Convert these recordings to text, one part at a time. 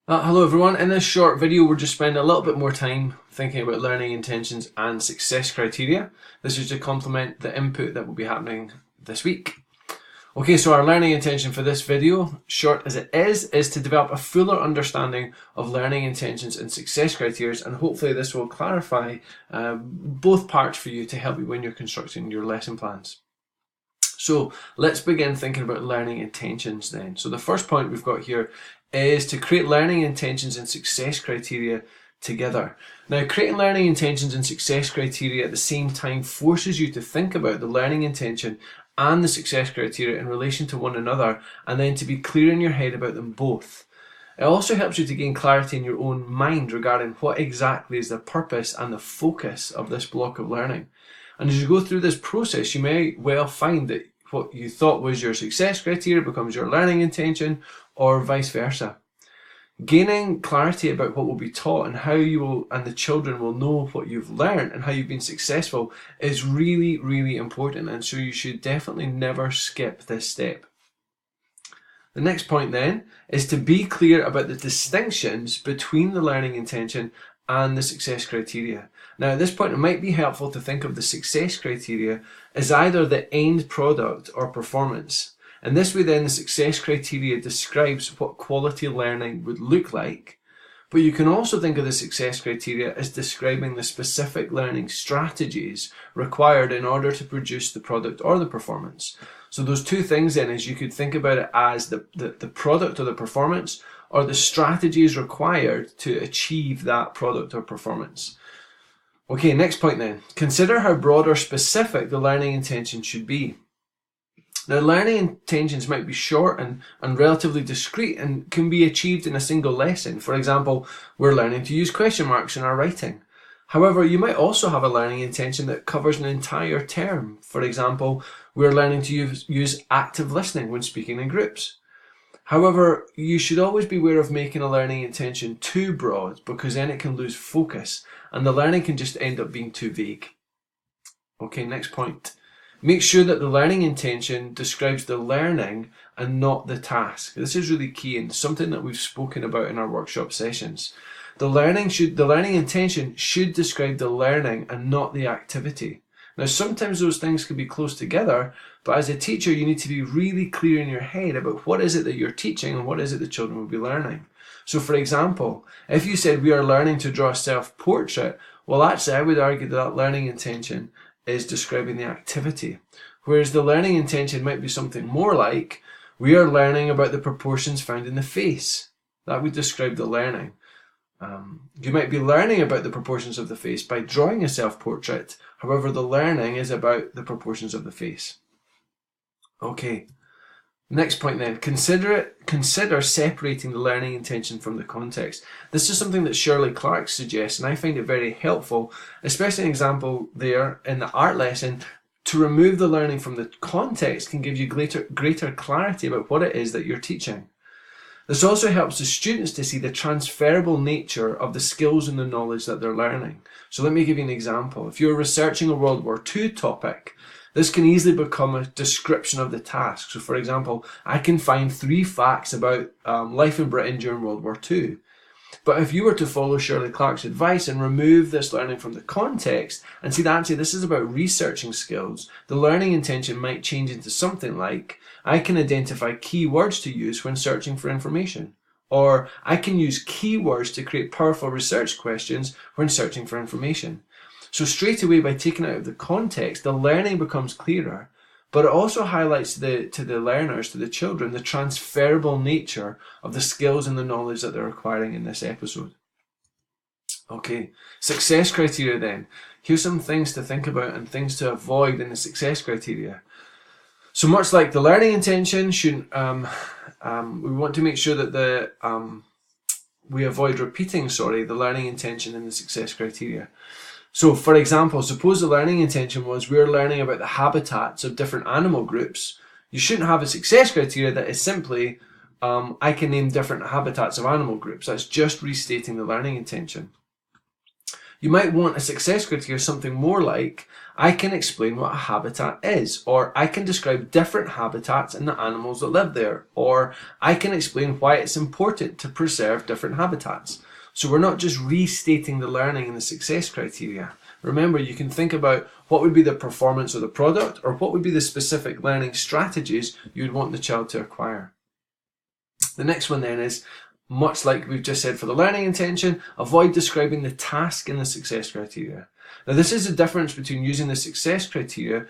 Hello everyone, in this short video we're just spending a little bit more time thinking about learning intentions and success criteria. This is to complement the input that will be happening this week. Okay, so our learning intention for this video, short as it is to develop a fuller understanding of learning intentions and success criteria, and hopefully this will clarify both parts for you to help you when you're constructing your lesson plans. So let's begin thinking about learning intentions then. So the first point we've got here is to create learning intentions and success criteria together. Now, creating learning intentions and success criteria at the same time forces you to think about the learning intention and the success criteria in relation to one another, and then to be clear in your head about them both. It also helps you to gain clarity in your own mind regarding what exactly is the purpose and the focus of this block of learning. And as you go through this process, you may well find that what you thought was your success criteria becomes your learning intention, or vice versa. Gaining clarity about what will be taught and how you will and the children will know what you've learned and how you've been successful is really, really important, and so you should definitely never skip this step. The next point then is to be clear about the distinctions between the learning intention and the success criteria. Now, at this point, it might be helpful to think of the success criteria as either the end product or performance. And this way then, the success criteria describes what quality learning would look like. But you can also think of the success criteria as describing the specific learning strategies required in order to produce the product or the performance. So those two things then is you could think about it as the product or the performance, or the strategies required to achieve that product or performance. Okay, next point then. Consider how broad or specific the learning intention should be. Now, learning intentions might be short and relatively discrete and can be achieved in a single lesson. For example, we're learning to use question marks in our writing. However, you might also have a learning intention that covers an entire term. For example, we're learning to use active listening when speaking in groups. However, you should always be aware of making a learning intention too broad, because then it can lose focus and the learning can just end up being too vague. Okay, next point. Make sure that the learning intention describes the learning and not the task. This is really key and something that we've spoken about in our workshop sessions. The learning intention should describe the learning and not the activity. Now, sometimes those things can be close together, but as a teacher, you need to be really clear in your head about what is it that you're teaching and what is it the children will be learning. So, for example, if you said we are learning to draw a self-portrait, well, actually, I would argue that learning intention is describing the activity, whereas the learning intention might be something more like, we are learning about the proportions found in the face. That would describe the learning. You might be learning about the proportions of the face by drawing a self-portrait. However, the learning is about the proportions of the face. Okay, next point then. Consider separating the learning intention from the context. This is something that Shirley Clarke suggests, and I find it very helpful, especially an example there in the art lesson. To remove the learning from the context can give you greater clarity about what it is that you're teaching. This also helps the students to see the transferable nature of the skills and the knowledge that they're learning. So let me give you an example. If you're researching a World War II topic, this can easily become a description of the task. So for example, I can find 3 facts about life in Britain during World War II. But if you were to follow Shirley Clarke's advice and remove this learning from the context and see that actually this is about researching skills, the learning intention might change into something like, I can identify key words to use when searching for information. Or I can use keywords to create powerful research questions when searching for information. So straight away, by taking it out of the context, the learning becomes clearer, but it also highlights to the learners, to the children, the transferable nature of the skills and the knowledge that they're acquiring in this episode. Okay, success criteria then. Here's some things to think about and things to avoid in the success criteria. So much like the learning intention, we want to make sure that we avoid repeating, the learning intention in the success criteria. So, for example, suppose the learning intention was we're learning about the habitats of different animal groups. You shouldn't have a success criteria that is simply, I can name different habitats of animal groups. That's just restating the learning intention. You might want a success criteria something more like, I can explain what a habitat is, or I can describe different habitats and the animals that live there, or I can explain why it's important to preserve different habitats. So we're not just restating the learning and the success criteria. Remember, you can think about what would be the performance of the product, or what would be the specific learning strategies you would want the child to acquire. The next one then is, much like we've just said for the learning intention, avoid describing the task in the success criteria. Now, this is the difference between using the success criteria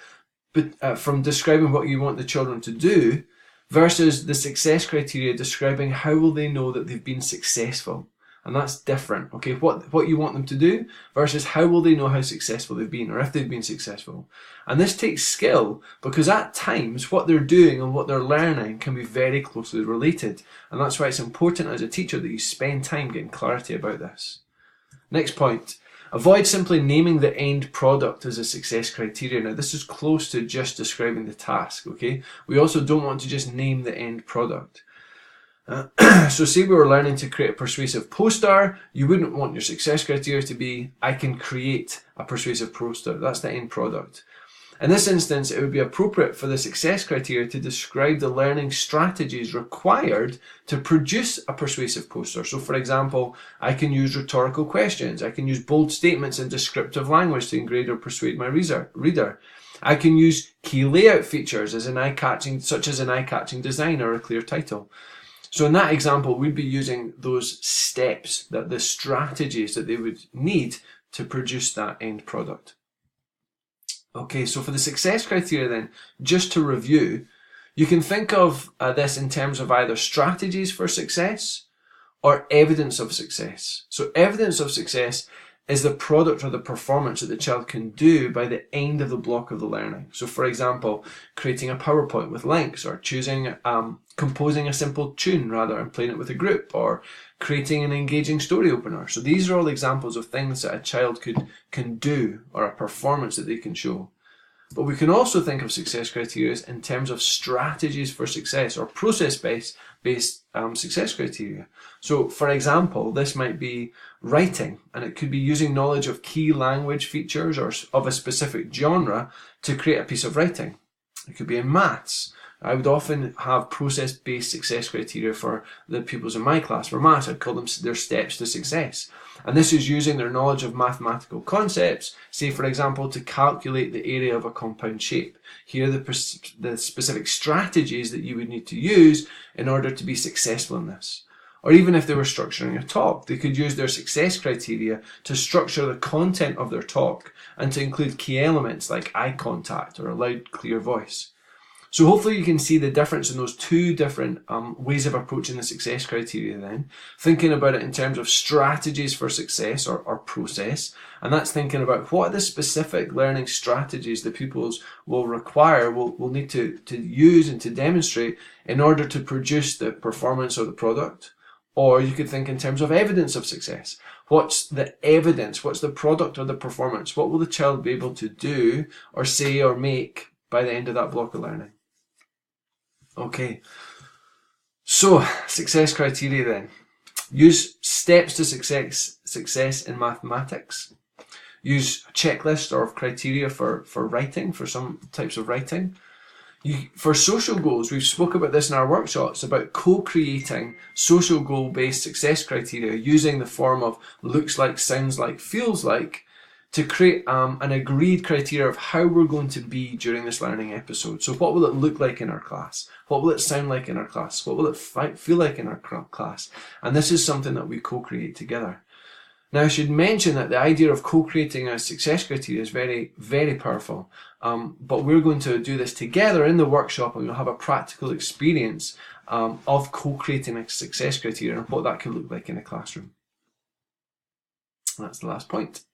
from describing what you want the children to do versus the success criteria describing how will they know that they've been successful. And that's different, okay? What you want them to do versus how will they know how successful they've been or if they've been successful. And this takes skill because at times what they're doing and what they're learning can be very closely related. And that's why it's important as a teacher that you spend time getting clarity about this. Next point, avoid simply naming the end product as a success criteria. Now this is close to just describing the task, okay? We also don't want to just name the end product. So say we were learning to create a persuasive poster, you wouldn't want your success criteria to be, I can create a persuasive poster. That's the end product. In this instance, it would be appropriate for the success criteria to describe the learning strategies required to produce a persuasive poster. So for example, I can use rhetorical questions. I can use bold statements and descriptive language to engage or persuade my reader. I can use key layout features such as an eye-catching design or a clear title. So in that example, we'd be using those steps, the strategies that they would need to produce that end product. Okay, so for the success criteria then, just to review, you can think of this in terms of either strategies for success or evidence of success. So evidence of success is the product or the performance that the child can do by the end of the block of the learning. So for example, creating a PowerPoint with links, or composing a simple tune and playing it with a group, or creating an engaging story opener. So these are all examples of things that a child can do, or a performance that they can show. But we can also think of success criteria in terms of strategies for success, or process-based success criteria. So for example, this might be writing, and it could be using knowledge of key language features or of a specific genre to create a piece of writing. It could be in maths. I would often have process-based success criteria for the pupils in my class. For maths, I'd call them their steps to success. And this is using their knowledge of mathematical concepts, say for example, to calculate the area of a compound shape. Here are the specific strategies that you would need to use in order to be successful in this. Or even if they were structuring a talk, they could use their success criteria to structure the content of their talk and to include key elements like eye contact or a loud, clear voice. So hopefully you can see the difference in those two different ways of approaching the success criteria then. Thinking about it in terms of strategies for success or process. And that's thinking about what are the specific learning strategies the pupils will require, will need to use and to demonstrate in order to produce the performance or the product. Or you could think in terms of evidence of success. What's the evidence? What's the product or the performance? What will the child be able to do or say or make by the end of that block of learning? Okay, so success criteria then. Use steps to success in mathematics. Use a checklist or criteria for writing, for some types of writing. For social goals, we've spoken about this in our workshops, about co-creating social goal-based success criteria using the form of looks like, sounds like, feels like, to create an agreed criteria of how we're going to be during this learning episode. So what will it look like in our class? What will it sound like in our class? What will it feel like in our class? And this is something that we co-create together. Now I should mention that the idea of co-creating a success criteria is very, very powerful. But we're going to do this together in the workshop, and we'll have a practical experience of co-creating a success criteria and what that could look like in a classroom. That's the last point.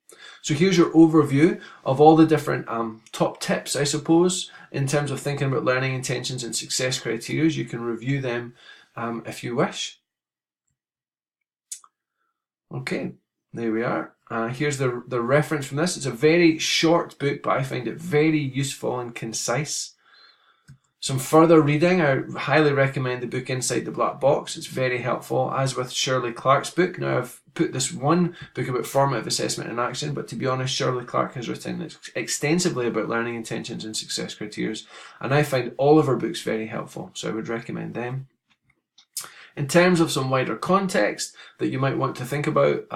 So here's your overview of all the different top tips, I suppose, in terms of thinking about learning intentions and success criteria. You can review them if you wish. Okay, there we are. Here's the reference from this. It's a very short book, but I find it very useful and concise. some further reading, I highly recommend the book Inside the Black Box. It's very helpful, as with Shirley Clarke's book. Now, I've put this one book about formative assessment and action, but to be honest, Shirley Clarke has written extensively about learning intentions and success criteria, and I find all of her books very helpful, so I would recommend them. In terms of some wider context that you might want to think about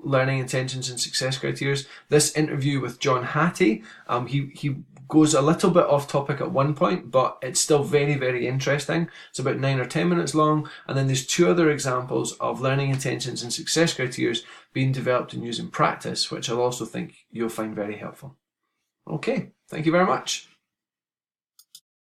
learning intentions and success criteria, this interview with John Hattie, he goes a little bit off topic at one point, but it's still very, very interesting. It's about 9 or 10 minutes long. And then there's 2 other examples of learning intentions and success criteria being developed and used in practice, which I'll also think you'll find very helpful. Okay, thank you very much.